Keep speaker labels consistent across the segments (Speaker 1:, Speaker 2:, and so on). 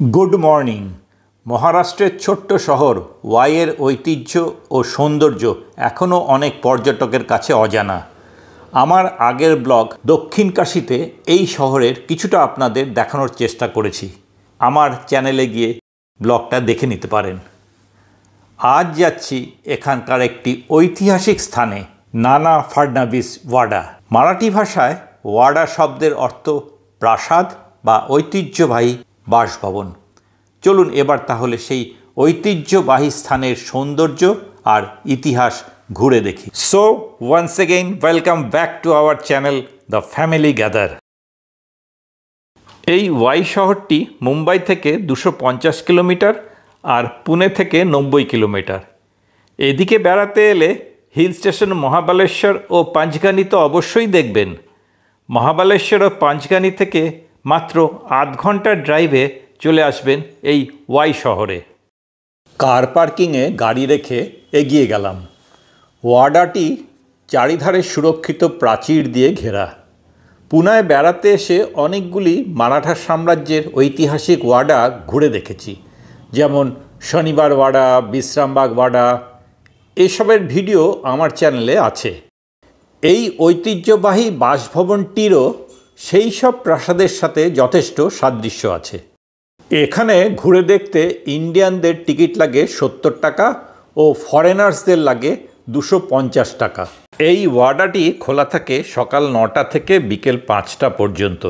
Speaker 1: Good morning. মহারাষ্ট্রের ছোট্ট শহর ওয়াইয়ের ঐতিহ্য ও সৌন্দর্য এখনও অনেক পর্যটকের কাছে অজানা। আমার আগের ব্লগ দক্ষিণ কাশীতে এই শহরের কিছুটা আপনাদের দেখানোর চেষ্টা করেছি। আমার চ্যানেলে গিয়ে ব্লগটা দেখে নিতে পারেন। আজ যাচ্ছি এখানকার একটি ঐতিহাসিক স্থানে, নানা ফাডনাভিস ওয়াডা। মারাঠি ভাষায় ওয়াডা শব্দের অর্থ প্রাসাদ বা ঐতিহ্যবাহী বাসভবন। চলুন এবার তাহলে সেই ঐতিহ্যবাহী স্থানের সৌন্দর্য আর ইতিহাস ঘুরে দেখি। So once again welcome back to our channel the family gather. এই ওয়াই শহরটি মুম্বাই থেকে 250 কিলোমিটার আর পুনে থেকে 90 কিলোমিটার। এদিকে বেড়াতে এলে হিল স্টেশন মহাবালেশ্বর ও পাঁচগানি তো অবশ্যই দেখবেন। মহাবালেশ্বর ও পাঁচগানি থেকে মাত্র আধ ঘন্টার ড্রাইভে চলে আসবেন এই ওয়াই শহরে। কার পার্কিংয়ে গাড়ি রেখে এগিয়ে গেলাম। ওয়াডাটি চারিধারে সুরক্ষিত প্রাচীর দিয়ে ঘেরা। পুনায় বেড়াতে এসে অনেকগুলি মারাঠা সাম্রাজ্যের ঐতিহাসিক ওয়াডা ঘুরে দেখেছি, যেমন শনিবার ওয়াডা, বিশ্রামবাগ ওয়াডা। এসবের ভিডিও আমার চ্যানেলে আছে। এই ঐতিহ্যবাহী বাসভবনটিরও সেই সব প্রাসাদের সাথে যথেষ্ট সাদৃশ্য আছে। এখানে ঘুরে দেখতে ইন্ডিয়ানদের টিকিট লাগে 70 টাকা ও ফরেনার্সদের লাগে 250 টাকা। এই ওয়াডাটি খোলা থাকে সকাল 9টা থেকে বিকেল 5টা পর্যন্ত।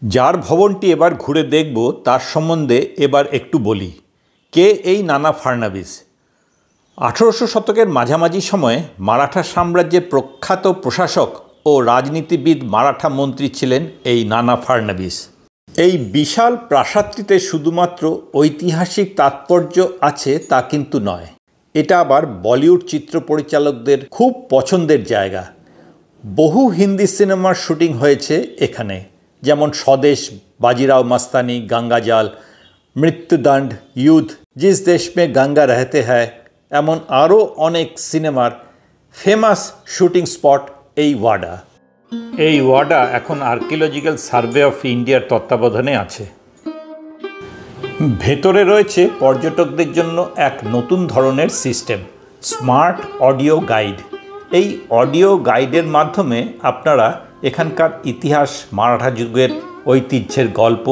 Speaker 1: যার ভবনটি এবার ঘুরে দেখব তার সম্বন্ধে এবার একটু বলি। কে এই নানা ফাডনাভিস? 1800 শতকের মাঝামাঝি সময়ে মারাঠা সাম্রাজ্যের প্রখ্যাত প্রশাসক ও রাজনীতিবিদ মারাঠা মন্ত্রী ছিলেন এই নানা ফাডনাভিস। এই বিশাল প্রাসাদটিতে শুধুমাত্র ঐতিহাসিক তাৎপর্য আছে তা কিন্তু নয়, এটা আবার বলিউড চিত্র পরিচালকদের খুব পছন্দের জায়গা। বহু হিন্দি সিনেমার শুটিং হয়েছে এখানে, যেমন স্বদেশ, বাজিরাও মাস্তানি, গঙ্গাজাল, মৃত্যুদণ্ড, ইয়ুদ্ধ, জিস দেশ মে গঙ্গা রহতে হ্যায়, এমন আরও অনেক সিনেমার ফেমাস শুটিং স্পট এই ওয়াডা। এই ওয়াডা এখন আর্কিওলজিক্যাল সার্ভে অফ ইন্ডিয়ার তত্ত্বাবধানে আছে। ভেতরে রয়েছে পর্যটকদের জন্য এক নতুন ধরনের সিস্টেম, স্মার্ট অডিও গাইড। এই অডিও গাইডের মাধ্যমে আপনারা এখানকার ইতিহাস, মারাঠা যুগের ঐতিহ্যের গল্প,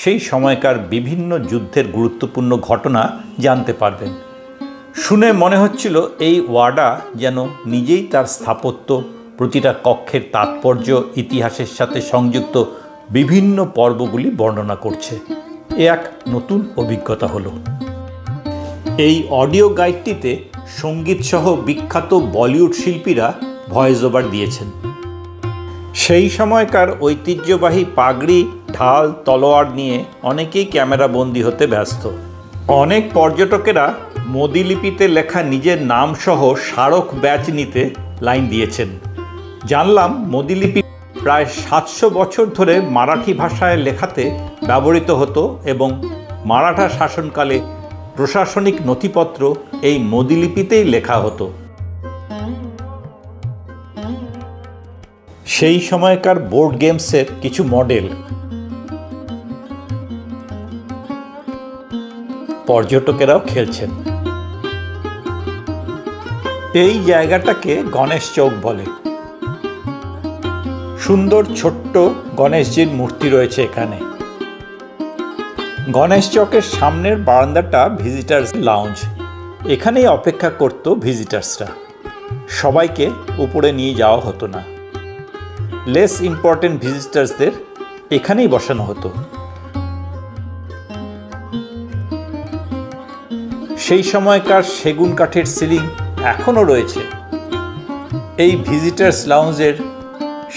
Speaker 1: সেই সময়কার বিভিন্ন যুদ্ধের গুরুত্বপূর্ণ ঘটনা জানতে পারবেন। শুনে মনে হচ্ছিল এই ওয়াডা যেন নিজেই তার স্থাপত্য, প্রতিটা কক্ষের তাৎপর্য, ইতিহাসের সাথে সংযুক্ত বিভিন্ন পর্বগুলি বর্ণনা করছে। এ এক নতুন অভিজ্ঞতা হলো। এই অডিও গাইডটিতে সঙ্গীতসহ বিখ্যাত বলিউড শিল্পীরা ভয়েস ওভার দিয়েছেন। সেই সময়কার ঐতিহ্যবাহী পাগড়ি, ঢাল, তলোয়ার নিয়ে অনেকেই ক্যামেরাবন্দি হতে ব্যস্ত। অনেক পর্যটকেরা মোদি লিপিতে লেখা নিজের নামসহ স্মারক ব্যাজ নিতে লাইন দিয়েছেন। জানলাম মোদি লিপি প্রায় 700 বছর ধরে মারাঠি ভাষায় লেখাতে ব্যবহৃত হতো এবং মারাঠা শাসনকালে প্রশাসনিক নথিপত্র এই মোদি লিপিতেই লেখা হতো। সেই সময়কার বোর্ড গেমসের কিছু মডেল পর্যটকেরাও খেলছেন। এই জায়গাটাকে গণেশ চৌক বলে। সুন্দর ছোট্ট গণেশজির মূর্তি রয়েছে এখানে। গণেশ চকের সামনের বারান্দাটা ভিজিটার্স লাউঞ্জ। এখানেই অপেক্ষা করত ভিজিটার্সরা। সবাইকে উপরে নিয়ে যাওয়া হতো না। লেস ইম্পর্টেন্ট ভিজিটার্সদের এখানেই বসানো হতো। সেই সময়কার সেগুন কাঠের সিলিং এখনও রয়েছে। এই ভিজিটার্স লাউঞ্জের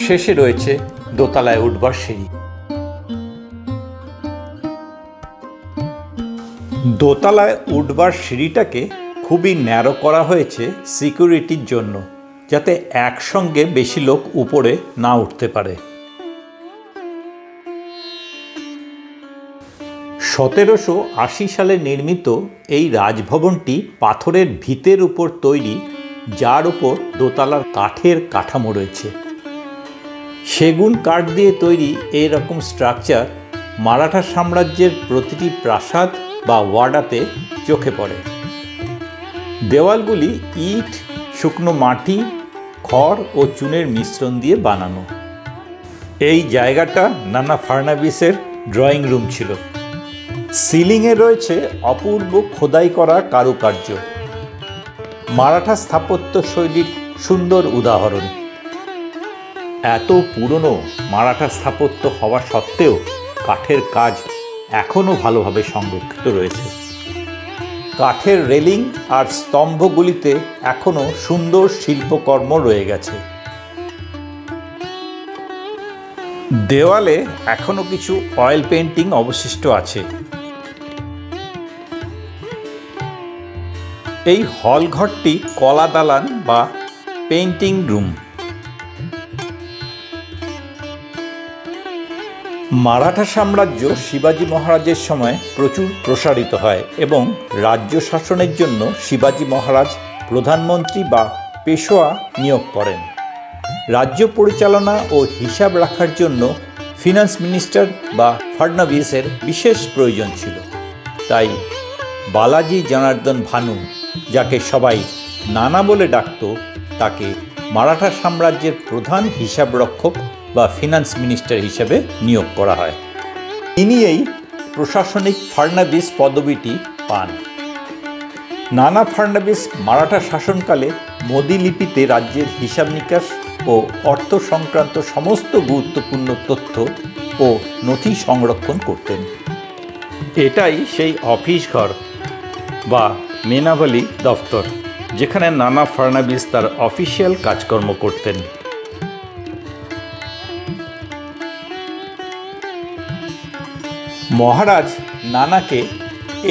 Speaker 1: শেষে রয়েছে দোতলায় উঠবার সিঁড়ি। দোতলায় উঠবার সিঁড়িটাকে খুবই ন্যারো করা হয়েছে সিকিউরিটির জন্য, যাতে একসঙ্গে বেশি লোক উপরে না উঠতে পারে। 1780 সালে নির্মিত এই রাজভবনটি পাথরের ভিতের উপর তৈরি, যার উপর দোতলার কাঠের কাঠামো রয়েছে। সেগুন কাঠ দিয়ে তৈরি এই রকম স্ট্রাকচার মারাঠা সাম্রাজ্যের প্রতিটি প্রাসাদ বা ওয়াডাতে চোখে পড়ে। দেওয়ালগুলি ইট, শুকনো মাটি, খড় ও চুনের মিশ্রণ দিয়ে বানানো। এই জায়গাটা নানা ফার্নাবিসের ড্রয়িং রুম ছিল। সিলিংয়ে রয়েছে অপূর্ব খোদাই করা কারুকার্য, মারাঠা স্থাপত্য শৈলীর সুন্দর উদাহরণ। এত পুরনো মারাঠা স্থাপত্য হওয়া সত্ত্বেও কাঠের কাজ এখনও ভালোভাবে সংরক্ষিত রয়েছে। কাঠের রেলিং আর স্তম্ভগুলিতে এখনও সুন্দর শিল্পকর্ম রয়ে গেছে। দেওয়ালে এখনও কিছু অয়েল পেন্টিং অবশিষ্ট আছে। এই হল ঘরটি কলা দালান বা পেইন্টিং রুম। মারাঠা সাম্রাজ্য শিবাজী মহারাজের সময় প্রচুর প্রসারিত হয় এবং রাজ্য শাসনের জন্য শিবাজী মহারাজ প্রধানমন্ত্রী বা পেশোয়া নিয়োগ করেন। রাজ্য পরিচালনা ও হিসাব রাখার জন্য ফিনান্স মিনিস্টার বা ফাডনবিসের বিশেষ প্রয়োজন ছিল। তাই বালাজি জনার্দন ভানু, যাকে সবাই নানা বলে ডাকত, তাকে মারাঠা সাম্রাজ্যের প্রধান হিসাবরক্ষক বা ফিনান্স মিনিস্টার হিসেবে নিয়োগ করা হয়। তিনি এই প্রশাসনিক ফাডনবিস পদবিটি পান। নানা ফাডনবিস মারাঠা শাসনকালে মোদি লিপিতে রাজ্যের হিসাব নিকাশ ও অর্থ সংক্রান্ত সমস্ত গুরুত্বপূর্ণ তথ্য ও নথি সংরক্ষণ করতেন। এটাই সেই অফিস ঘর বা মেনাভালি দফতর, যেখানে নানা ফাডনবিস তার অফিসিয়াল কাজকর্ম করতেন। মহারাজ নানাকে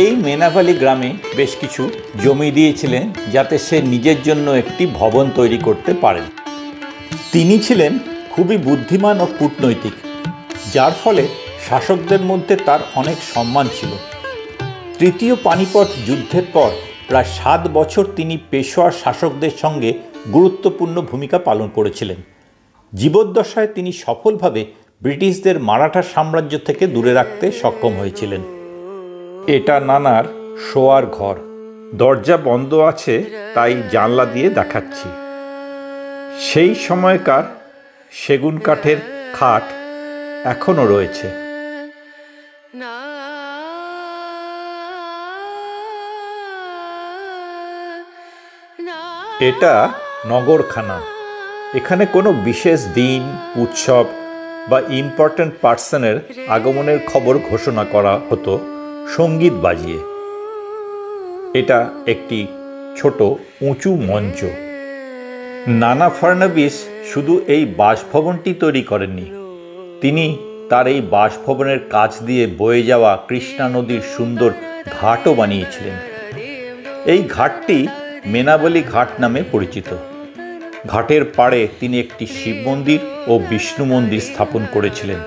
Speaker 1: এই মেনাভালি গ্রামে বেশ কিছু জমি দিয়েছিলেন, যাতে সে নিজের জন্য একটি ভবন তৈরি করতে পারেন। তিনি ছিলেন খুবই বুদ্ধিমান ও কূটনৈতিক, যার ফলে শাসকদের মধ্যে তার অনেক সম্মান ছিল। তৃতীয় পানিপথ যুদ্ধের পর প্রায় 7 বছর তিনি পেশোয়া শাসকদের সঙ্গে গুরুত্বপূর্ণ ভূমিকা পালন করেছিলেন। জীবদ্দশায় তিনি সফলভাবে ব্রিটিশদের মারাঠা সাম্রাজ্য থেকে দূরে রাখতে সক্ষম হয়েছিলেন। এটা নানার শোয়ার ঘর। দরজা বন্ধ আছে, তাই জানলা দিয়ে দেখাচ্ছি। সেই সময়কার সেগুন কাঠের খাট এখনো রয়েছে। এটা নগরখানা। এখানে কোনো বিশেষ দিন, উৎসব বা ইম্পর্ট্যান্ট পার্সনের আগমনের খবর ঘোষণা করা হতো সঙ্গীত বাজিয়ে। এটা একটি ছোট উঁচু মঞ্চ। নানা ফাডনবিস শুধু এই বাসভবনটি তৈরি করেননি, তিনি তার এই বাসভবনের কাছ দিয়ে বয়ে যাওয়া কৃষ্ণা নদীর সুন্দর ঘাটও বানিয়েছিলেন। এই ঘাটটি মেনাবলি ঘাট নামে পরিচিত। ঘাটের পাড়ে তিনি একটি শিব মন্দির ও বিষ্ণু মন্দির স্থাপন করেছিলেন,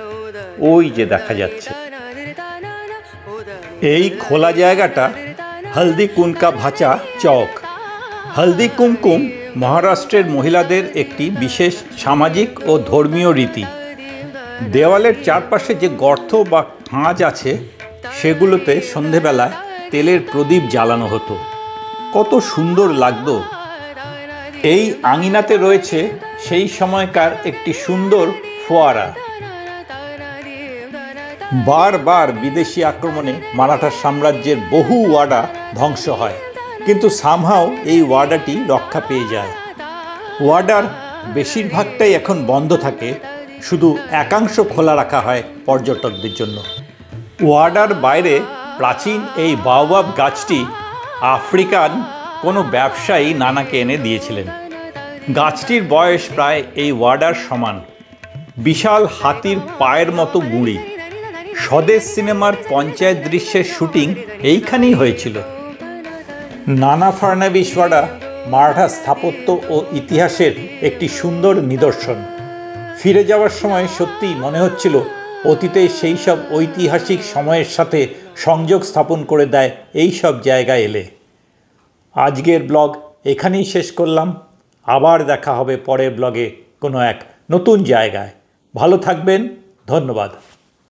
Speaker 1: ওই যে দেখা যাচ্ছে। এই খোলা জায়গাটা হলদি কুমকা ভাচা চক। হলদি কুমকুম মহারাষ্ট্রের মহিলাদের একটি বিশেষ সামাজিক ও ধর্মীয় রীতি। দেওয়ালের চারপাশে যে গর্ত বা খাঁজ আছে, সেগুলোতে সন্ধেবেলায় তেলের প্রদীপ জ্বালানো হতো। কত সুন্দর লাগতো। এই আঙিনাতে রয়েছে সেই সময়কার একটি সুন্দর ফোয়ারা। বারবার বিদেশি আক্রমণে মারাঠা সাম্রাজ্যের বহু ওয়াডা ধ্বংস হয়, কিন্তু সামহাও এই ওয়াডাটি রক্ষা পেয়ে যায়। ওয়াডার বেশিরভাগটাই এখন বন্ধ থাকে, শুধু একাংশ খোলা রাখা হয় পর্যটকদের জন্য। ওয়াডার বাইরে প্রাচীন এই বাওবাব গাছটি আফ্রিকান কোনো ব্যবসায়ী নানাকে এনে দিয়েছিলেন। গাছটির বয়স প্রায় এই ওয়াডার সমান। বিশাল হাতির পায়ের মতো গুঁড়ি। স্বদেশ সিনেমার পঞ্চায়েত দৃশ্যের শুটিং এইখানেই হয়েছিল। নানা ফাডনবিস ওয়াডা মারাঠা স্থাপত্য ও ইতিহাসের একটি সুন্দর নিদর্শন। ফিরে যাওয়ার সময় সত্যিই মনে হচ্ছিল অতীতে সেই সব ঐতিহাসিক সময়ের সাথে সংযোগ স্থাপন করে দেয় এই সব জায়গায় এলে। আজকের ব্লগ এখানেই শেষ করলাম। আবার দেখা হবে পরের ব্লগে কোনো এক নতুন জায়গায়। ভালো থাকবেন। ধন্যবাদ।